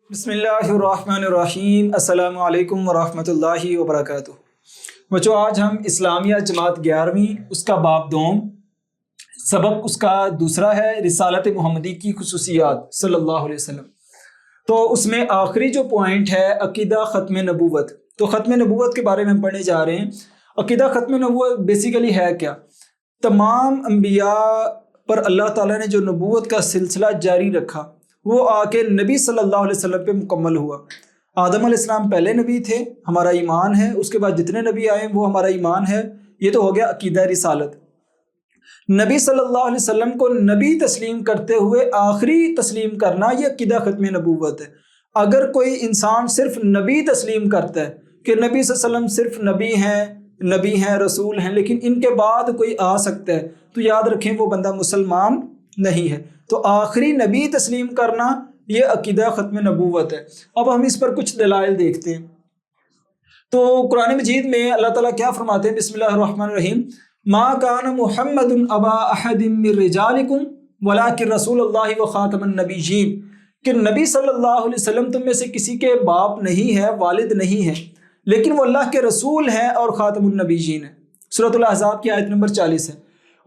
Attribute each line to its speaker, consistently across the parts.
Speaker 1: بسم اللہ الرحمن الرحیم، السلام علیکم ورحمۃ اللہ وبرکاتہ۔ بچوں، آج ہم اسلامیہ جماعت 11ویں اس کا باب دوم، سبق اس کا دوسرا ہے رسالت محمدی کی خصوصیات صلی اللہ علیہ وسلم۔ تو اس میں آخری جو پوائنٹ ہے عقیدہ ختم نبوت، تو ختم نبوت کے بارے میں ہم پڑھنے جا رہے ہیں۔ عقیدہ ختم نبوت بیسیکلی ہے کیا؟ تمام انبیاء پر اللہ تعالیٰ نے جو نبوت کا سلسلہ جاری رکھا وہ آ کے نبی صلی اللہ علیہ وسلم پہ مکمل ہوا۔ آدم علیہ السلام پہلے نبی تھے، ہمارا ایمان ہے، اس کے بعد جتنے نبی آئے وہ ہمارا ایمان ہے۔ یہ تو ہو گیا عقیدہ رسالت۔ نبی صلی اللہ علیہ وسلم کو نبی تسلیم کرتے ہوئے آخری تسلیم کرنا یہ عقیدہ ختم نبوت ہے۔ اگر کوئی انسان صرف نبی تسلیم کرتا ہے کہ نبی صلی اللہ علیہ وسلم صرف نبی ہیں رسول ہیں، لیکن ان کے بعد کوئی آ سکتا ہے، تو یاد رکھیں وہ بندہ مسلمان نہیں ہے۔ تو آخری نبی تسلیم کرنا یہ عقیدہ ختم نبوت ہے۔ اب ہم اس پر کچھ دلائل دیکھتے ہیں۔ تو قرآن مجید میں اللہ تعالیٰ کیا فرماتے ہیں؟ بسم اللہ الرحمن الرحیم، ما کان محمد ابا احد من رجالکم ولکن رسول اللہ و خاتم النبیین، کہ نبی صلی اللہ علیہ وسلم تم میں سے کسی کے باپ نہیں ہے، والد نہیں ہے، لیکن وہ اللہ کے رسول ہیں اور خاتم النبیین ہیں۔ سورۃ الاحزاب کی آیت نمبر 40 ہے،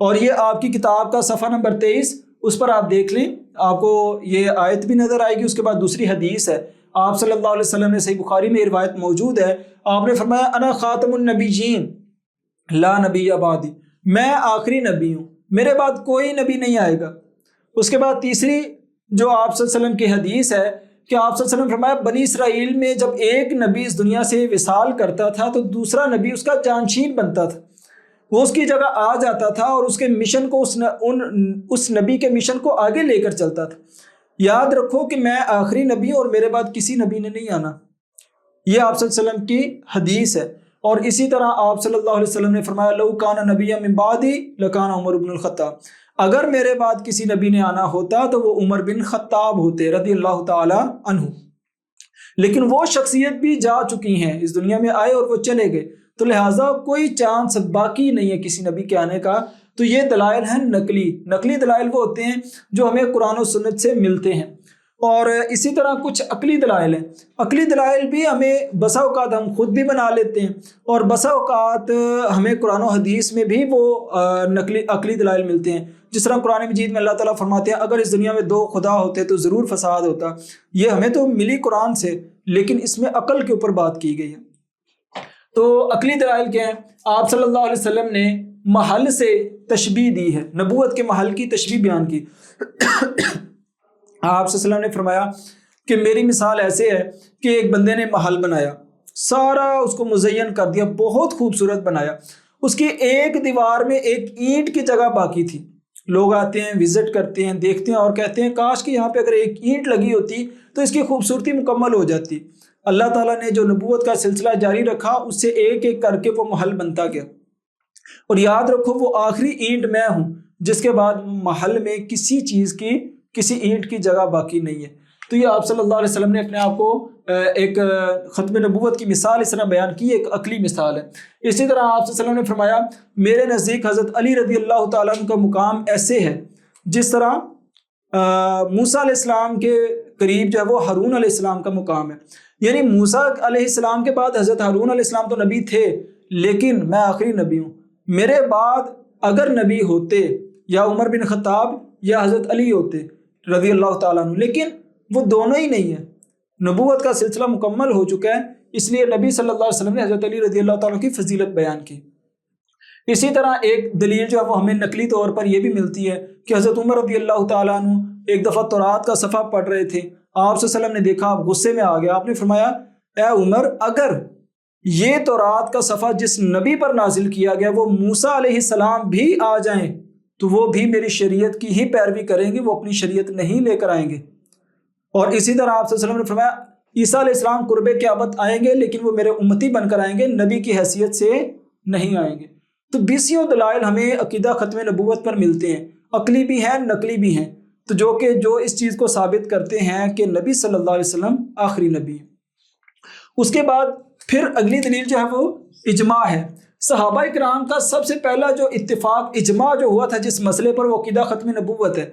Speaker 1: اور یہ آپ کی کتاب کا صفحہ نمبر 23، اس پر آپ دیکھ لیں، آپ کو یہ آیت بھی نظر آئے گی۔ اس کے بعد دوسری حدیث ہے، آپ صلی اللہ علیہ وسلم نے صحیح بخاری میں یہ روایت موجود ہے، آپ نے فرمایا انا خاتم النبیین لا نبی بعدی، میں آخری نبی ہوں، میرے بعد کوئی نبی نہیں آئے گا۔ اس کے بعد تیسری جو آپ صلی اللہ علیہ وسلم کی حدیث ہے کہ آپ صلی اللہ علیہ وسلم فرمایا بنی اسرائیل میں جب ایک نبی اس دنیا سے وصال کرتا تھا تو دوسرا نبی اس کا جانشین بنتا تھا، وہ اس کی جگہ آ جاتا تھا اور اس کے مشن کو اس نبی کے مشن کو آگے لے کر چلتا تھا۔ یاد رکھو کہ میں آخری نبی ہوں اور میرے بعد کسی نبی نے نہیں آنا، یہ آپ صلی اللہ علیہ وسلم کی حدیث ہے۔ اور اسی طرح آپ صلی اللہ علیہ وسلم نے فرمایا لو کان نبی من بعدی لکان عمر بن الخطاب، اگر میرے بعد کسی نبی نے آنا ہوتا تو وہ عمر بن خطاب ہوتے رضی اللہ تعالی عنہ، لیکن وہ شخصیت بھی جا چکی ہیں، اس دنیا میں آئے اور وہ چلے گئے، تو لہٰذا کوئی چانس باقی نہیں ہے کسی نبی کے آنے کا۔ تو یہ دلائل ہیں نقلی دلائل وہ ہوتے ہیں جو ہمیں قرآن و سنت سے ملتے ہیں، اور اسی طرح کچھ عقلی دلائل ہیں۔ عقلی دلائل بھی ہمیں بسا اوقات ہم خود بھی بنا لیتے ہیں، اور بسا اوقات ہمیں قرآن و حدیث میں بھی وہ عقلی دلائل ملتے ہیں۔ جس طرح قرآن مجید میں اللہ تعالیٰ فرماتے ہیں اگر اس دنیا میں دو خدا ہوتے تو ضرور فساد ہوتا۔ یہ ہمیں تو ملی قرآن سے، لیکن اس میں عقل کے اوپر بات کی گئی ہے۔ تو عقلی دلائل کیا ہیں؟ آپ صلی اللہ علیہ وسلم نے محل سے تشبیہ دی ہے، نبوت کے محل کی تشبیہ بیان کی۔ آپ صلی اللہ علیہ وسلم نے فرمایا کہ میری مثال ایسے ہے کہ ایک بندے نے محل بنایا، سارا اس کو مزین کر دیا، بہت خوبصورت بنایا، اس کی ایک دیوار میں ایک اینٹ کی جگہ باقی تھی۔ لوگ آتے ہیں، وزٹ کرتے ہیں، دیکھتے ہیں اور کہتے ہیں کاش کہ یہاں پہ اگر ایک اینٹ لگی ہوتی تو اس کی خوبصورتی مکمل ہو جاتی۔ اللہ تعالیٰ نے جو نبوت کا سلسلہ جاری رکھا اس سے ایک ایک کر کے وہ محل بنتا گیا، اور یاد رکھو وہ آخری اینٹ میں ہوں جس کے بعد محل میں کسی اینٹ کی جگہ باقی نہیں ہے۔ تو یہ آپ صلی اللہ علیہ وسلم نے اپنے آپ کو ایک ختم نبوت کی مثال اس طرح بیان کی، ایک عقلی مثال ہے۔ اسی طرح آپ صلی اللہ علیہ وسلم نے فرمایا میرے نزدیک حضرت علی رضی اللہ تعالیٰ عنہ کا مقام ایسے ہے جس طرح موسیٰ علیہ السلام کے قریب جو ہے وہ ہارون علیہ السلام کا مقام ہے۔ یعنی موسیٰ علیہ السلام کے بعد حضرت ہارون علیہ السلام تو نبی تھے، لیکن میں آخری نبی ہوں، میرے بعد اگر نبی ہوتے یا عمر بن خطاب یا حضرت علی ہوتے رضی اللہ تعالیٰ عنہ، لیکن وہ دونوں ہی نہیں ہیں، نبوت کا سلسلہ مکمل ہو چکا ہے، اس لیے نبی صلی اللہ علیہ وسلم نے حضرت علی رضی اللہ تعالیٰ کی فضیلت بیان کی۔ اسی طرح ایک دلیل جو ہے وہ ہمیں نقلی طور پر یہ بھی ملتی ہے کہ حضرت عمر رضی اللہ تعالیٰ عنہ ایک دفعہ تورات کا صفحہ پڑھ رہے تھے، آپ صلی اللہ علیہ وسلم نے دیکھا، آپ غصے میں آ گیا، آپ نے فرمایا اے عمر اگر یہ تورات کا صفحہ جس نبی پر نازل کیا گیا وہ موسیٰ علیہ السلام بھی آ جائیں تو وہ بھی میری شریعت کی ہی پیروی کریں گے، وہ اپنی شریعت نہیں لے کر آئیں گے۔ اور اسی طرح آپ صلی اللہ علیہ وسلم نے فرمایا عیسیٰ علیہ السلام قرب قیامت آئیں گے لیکن وہ میرے امتی بن کر آئیں گے، نبی کی حیثیت سے نہیں آئیں گے۔ تو بیسیوں دلائل ہمیں عقیدہ ختم نبوت پر ملتے ہیں، عقلی بھی ہیں نقلی بھی ہیں، تو جو اس چیز کو ثابت کرتے ہیں کہ نبی صلی اللہ علیہ وسلم آخری نبی ہے۔ اس کے بعد پھر اگلی دلیل جو ہے وہ اجماع ہے۔ صحابہ کرام کا سب سے پہلا جو اتفاق اجماع جو ہوا تھا جس مسئلے پر وہ عقیدہ ختم نبوت ہے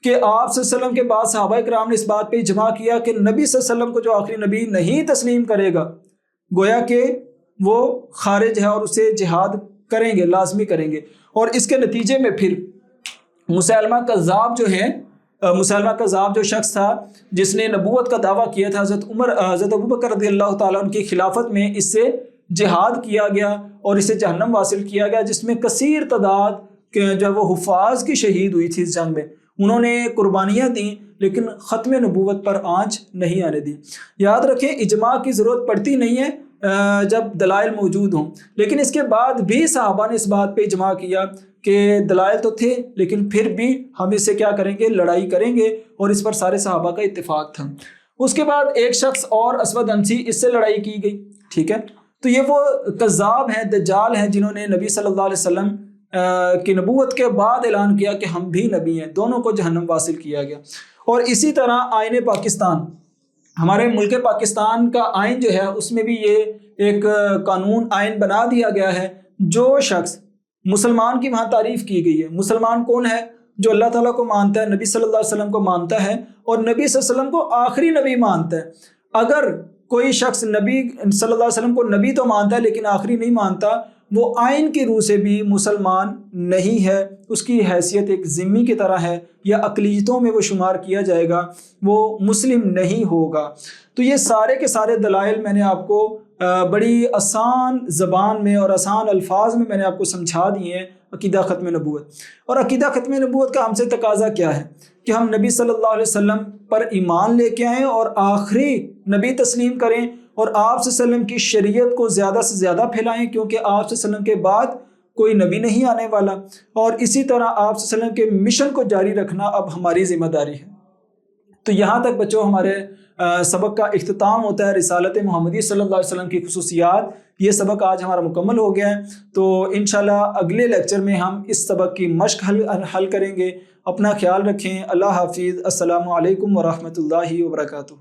Speaker 1: کہ آپ صلی اللہ علیہ وسلم کے بعد صحابہ کرام نے اس بات پہ اجماع کیا کہ نبی صلی اللہ علیہ وسلم کو جو آخری نبی نہیں تسلیم کرے گا گویا کہ وہ خارج ہے اور اسے جہاد کریں گے، لازمی کریں گے۔ اور اس کے نتیجے میں پھر مسیلمہ کذاب جو ہے، مسیلمہ کذاب جو شخص تھا جس نے نبوت کا دعویٰ کیا تھا، حضرت ابوبکر رضی اللہ تعالیٰ عنہ کی خلافت میں اس سے جہاد کیا گیا اور اسے جہنم حاصل کیا گیا، جس میں کثیر تعداد جو وہ حفاظ کی شہید ہوئی تھی اس جنگ میں۔ انہوں نے قربانیاں دیں لیکن ختم نبوت پر آنچ نہیں آنے دی۔ یاد رکھیں اجماع کی ضرورت پڑتی نہیں ہے جب دلائل موجود ہوں، لیکن اس کے بعد بھی صحابہ نے اس بات پہ اجماع کیا کہ دلائل تو تھے لیکن پھر بھی ہم اس سے کیا کریں گے، لڑائی کریں گے، اور اس پر سارے صحابہ کا اتفاق تھا۔ اس کے بعد ایک شخص اور اسود انسی، اس سے لڑائی کی گئی، ٹھیک ہے۔ تو یہ وہ کذاب ہیں، دجال ہیں، جنہوں نے نبی صلی اللہ علیہ وسلم کی نبوت کے بعد اعلان کیا کہ ہم بھی نبی ہیں، دونوں کو جہنم واصل کیا گیا۔ اور اسی طرح آئین پاکستان، ہمارے ملک پاکستان کا آئین جو ہے اس میں بھی یہ ایک قانون آئین بنا دیا گیا ہے، جو شخص مسلمان کی وہاں تعریف کی گئی ہے۔ مسلمان کون ہے؟ جو اللہ تعالیٰ کو مانتا ہے، نبی صلی اللہ علیہ وسلم کو مانتا ہے اور نبی صلی اللہ علیہ وسلم کو آخری نبی مانتا ہے۔ اگر کوئی شخص نبی صلی اللہ علیہ وسلم کو نبی تو مانتا ہے لیکن آخری نہیں مانتا، وہ آئین کی روح سے بھی مسلمان نہیں ہے، اس کی حیثیت ایک ذمہ کی طرح ہے، یا اقلیتوں میں وہ شمار کیا جائے گا، وہ مسلم نہیں ہوگا۔ تو یہ سارے کے سارے دلائل میں نے آپ کو بڑی آسان زبان میں اور آسان الفاظ میں نے آپ کو سمجھا دیے ہیں عقیدہ ختم نبوت۔ اور عقیدہ ختم نبوت کا ہم سے تقاضا کیا ہے کہ ہم نبی صلی اللہ علیہ وسلم پر ایمان لے کے آئیں اور آخری نبی تسلیم کریں، اور آپ صلی اللہ علیہ وسلم کی شریعت کو زیادہ سے زیادہ پھیلائیں، کیونکہ آپ صلی اللہ علیہ وسلم کے بعد کوئی نبی نہیں آنے والا، اور اسی طرح آپ صلی اللہ علیہ وسلم کے مشن کو جاری رکھنا اب ہماری ذمہ داری ہے۔ تو یہاں تک بچوں ہمارے سبق کا اختتام ہوتا ہے، رسالت محمدی صلی اللہ علیہ وسلم کی خصوصیات۔ یہ سبق آج ہمارا مکمل ہو گیا ہے، تو انشاءاللہ اگلے لیکچر میں ہم اس سبق کی مشق حل کریں گے۔ اپنا خیال رکھیں، اللہ حافظ، السلام علیکم ورحمۃ اللہ وبرکاتہ۔